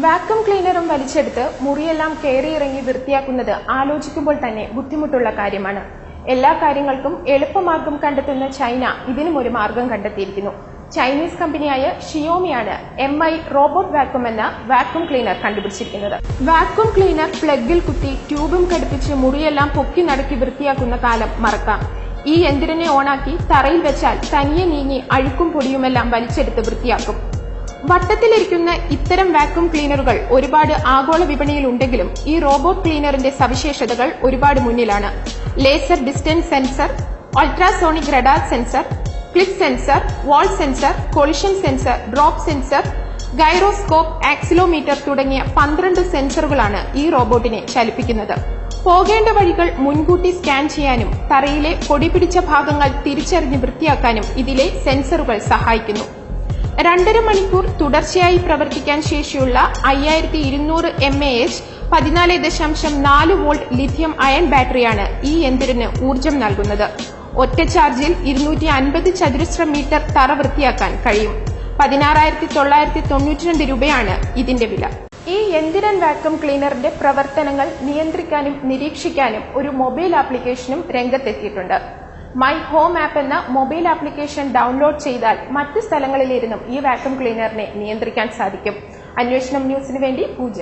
Vacuum ക്ലീനറും വലിച്ചെടുത്ത് മുറിയെല്ലാം കയറിയിറങ്ങി വൃത്തിയാക്കുന്നത് ആലോചിക്കുമ്പോൾ തന്നെ ബുദ്ധിമുട്ടുള്ള കാര്യമാണ്. എല്ലാ കാര്യങ്ങൾക്കും എളുപ്പമാർഗം കണ്ടെത്തുന്ന ചൈന ഇതിനും ഒരു മാർഗം കണ്ടെത്തിയിരിക്കുന്നു. ചൈനീസ് കമ്പനിയായ ഷിയോമിയാണ് MI റോബോട്ട് വാക്വം എന്ന വാക്വം ക്ലീനർ കണ്ടുപിടിച്ചിരിക്കുന്നത്. വാക്വം ക്ലീനർ പ്ലഗിൽ കുത്തി ട്യൂബും ഘടിപ്പിച്ച് മുറിയെല്ലാം പൊക്കി നടക്കി വൃത്തിയാക്കുന്ന കാലം മറക്കാം. ഈ യന്ത്രനെ ഓണാക്കി തറയിൽ വെച്ചാൽ തനിയെ നീങ്ങി അഴുക്കും പൊടിയുമെല്ലാം വലിച്ചെടുത്ത് വൃത്തിയാക്കും. വട്ടത്തിലിരിക്കുന്ന ഇത്തരം വാക്വം ക്ലീനറുകൾ ഒരുപാട് ആഗോള വിപണിയിൽ ഉണ്ടെങ്കിലും ഈ റോബോട്ട് ക്ലീനറിന്റെ സവിശേഷതകൾ ഒരുപാട് മുന്നിലാണ്. Laser distance sensor, ultrasonic radar sensor, click sensor, wall sensor, collision sensor, drop sensor, gyroscope, accelerometer തുടങ്ങിയ 12 സെൻസറുകളാണ് ഈ റോബോട്ടിനെ ചലിപ്പിക്കുന്നത്. പോകേണ്ട വഴികൾ മുൻകൂട്ടി സ്കാൻ ചെയ്യാനും തറയിലെ പൊടി പിടിച്ച ഭാഗങ്ങൾ തിരിച്ചറിഞ്ഞ് വൃത്തിയാക്കാനും ഇതിലെ സെൻസറുകൾ സഹായിക്കുന്നു. 2.5 മണിക്കൂർ തുടർച്ചയായി പ്രവർത്തിക്കാൻ ശേഷിയുള്ള 5200 mAh 14.4 വോൾട്ട് ലിഥിയം അയൺ ബാറ്ററിയാണ് ഈ യന്ത്രത്തിന് ഊർജം നൽകുന്നത്. ഒറ്റ ചാർജിൽ 250 ചതുരശ്ര മീറ്റർ തറ വൃത്തിയാക്കാൻ കഴിയും. 16,992 രൂപയാണ് ഇതിന്റെ വില. ഈ യന്ത്രൻ വാക്വം ക്ലീനറിന്റെ പ്രവർത്തനങ്ങൾ നിയന്ത്രിക്കാനും നിരീക്ഷിക്കാനും ഒരു മൊബൈൽ ആപ്ലിക്കേഷനും രംഗത്തെത്തിയിട്ടുണ്ട്. മൈ ഹോം ആപ്പ് എന്ന മൊബൈൽ ആപ്ലിക്കേഷൻ ഡൗൺലോഡ് ചെയ്താൽ മറ്റ് സ്ഥലങ്ങളിലിരുന്നും ഈ വാക്വം ക്ലീനറിനെ നിയന്ത്രിക്കാൻ സാധിക്കും. അന്വേഷണം ന്യൂസിനു വേണ്ടി പൂജ.